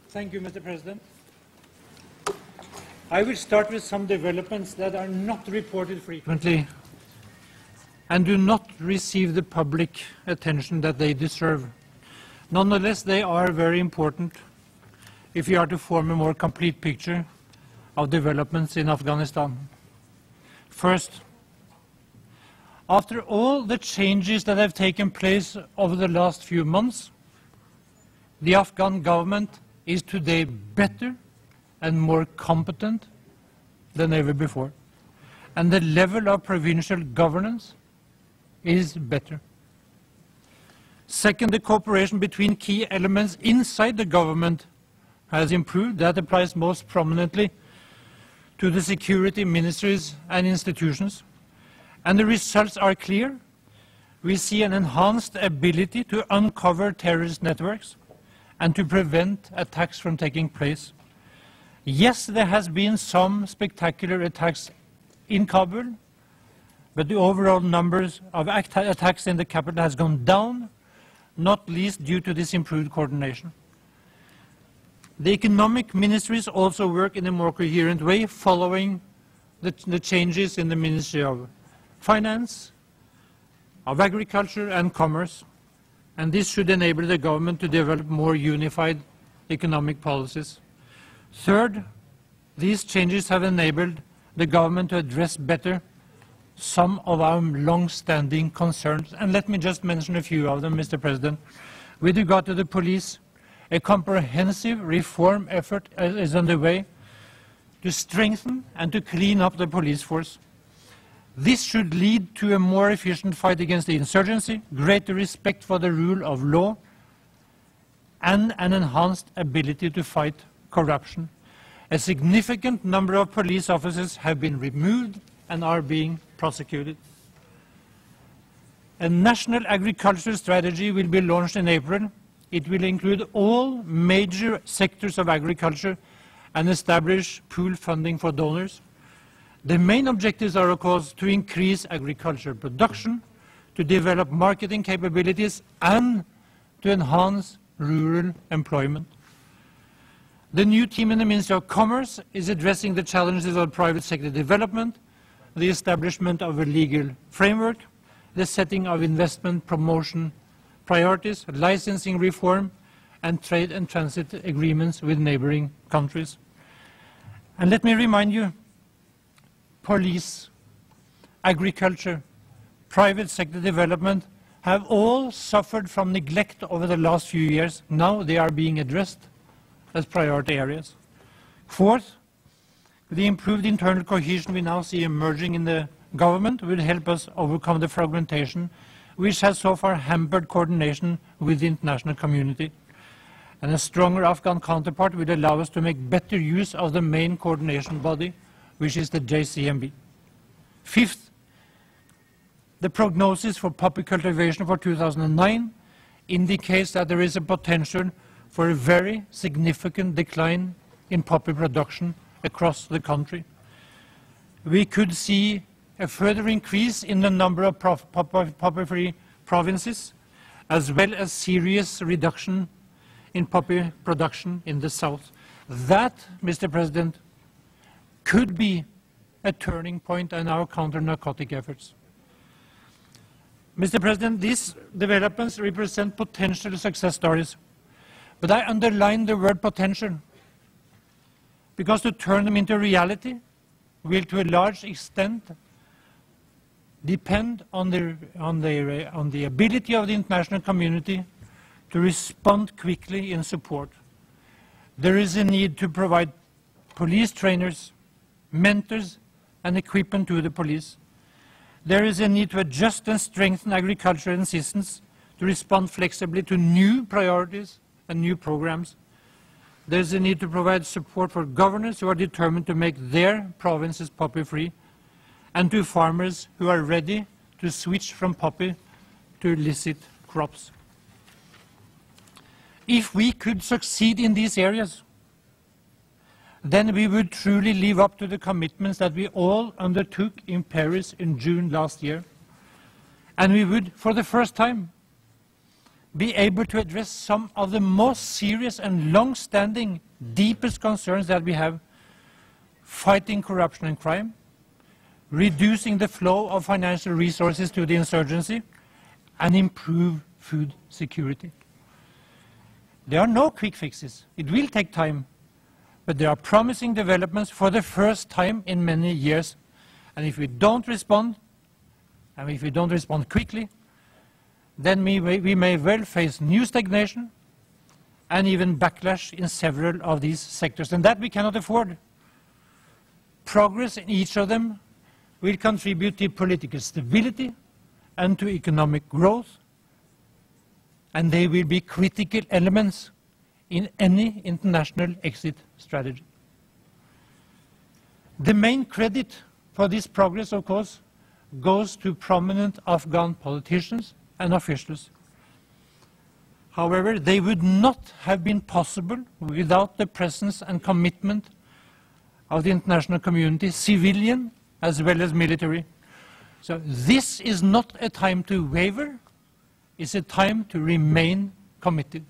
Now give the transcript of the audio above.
Thank you, Mr. President. I will start with some developments that are not reported frequently and do not receive the public attention that they deserve. Nonetheless, they are very important if we are to form a more complete picture of developments in Afghanistan. First, after all the changes that have taken place over the last few months, the Afghan government is today better and more competent than ever before. And the level of provincial governance is better. Second, the cooperation between key elements inside the government has improved. That applies most prominently to the security ministries and institutions. And the results are clear. We see an enhanced ability to uncover terrorist networks and to prevent attacks from taking place. Yes, there has been some spectacular attacks in Kabul, but the overall numbers of attacks in the capital has gone down, not least due to this improved coordination. The economic ministries also work in a more coherent way following the changes in the Ministry of Finance, of Agriculture and Commerce, and this should enable the government to develop more unified economic policies. Third, these changes have enabled the government to address better some of our long-standing concerns, and let me just mention a few of them, Mr. President. With regard to the police, a comprehensive reform effort is underway to strengthen and to clean up the police force. This should lead to a more efficient fight against the insurgency, greater respect for the rule of law, and an enhanced ability to fight corruption. A significant number of police officers have been removed and are being prosecuted. A national agricultural strategy will be launched in April. It will include all major sectors of agriculture and establish pool funding for donors. The main objectives are, of course, to increase agricultural production, to develop marketing capabilities, and to enhance rural employment. The new team in the Ministry of Commerce is addressing the challenges of private sector development, the establishment of a legal framework, the setting of investment promotion priorities, licensing reform, and trade and transit agreements with neighboring countries. And let me remind you, police, agriculture, private sector development have all suffered from neglect over the last few years. Now they are being addressed as priority areas. Fourth, the improved internal cohesion we now see emerging in the government will help us overcome the fragmentation which has so far hampered coordination with the international community. And a stronger Afghan counterpart will allow us to make better use of the main coordination body, which is the JCMB. Fifth, the prognosis for poppy cultivation for 2009 indicates that there is a potential for a very significant decline in poppy production across the country. We could see a further increase in the number of poppy-free provinces, as well as serious reduction in poppy production in the south. That, Mr. President, could be a turning point in our counter-narcotic efforts. Mr. President, these developments represent potential success stories, but I underline the word potential, because to turn them into reality will to a large extent depend on the ability of the international community to respond quickly in support. There is a need to provide police trainers, mentors, and equipment to the police. There is a need to adjust and strengthen agricultural assistance to respond flexibly to new priorities and new programs. There is a need to provide support for governors who are determined to make their provinces poppy-free, and to farmers who are ready to switch from poppy to illicit crops. If we could succeed in these areas, then we would truly live up to the commitments that we all undertook in Paris in June last year. And we would, for the first time, be able to address some of the most serious and long-standing, deepest concerns that we have: fighting corruption and crime, reducing the flow of financial resources to the insurgency, and improve food security. There are no quick fixes. It will take time, but there are promising developments for the first time in many years. And if we don't respond, and if we don't respond quickly, then we may well face new stagnation and even backlash in several of these sectors, and that we cannot afford. Progress in each of them will contribute to political stability and to economic growth, and they will be critical elements in any international exit strategy. The main credit for this progress, of course, goes to prominent Afghan politicians and officials. However, they would not have been possible without the presence and commitment of the international community, civilian as well as military. So this is not a time to waver, it's a time to remain committed.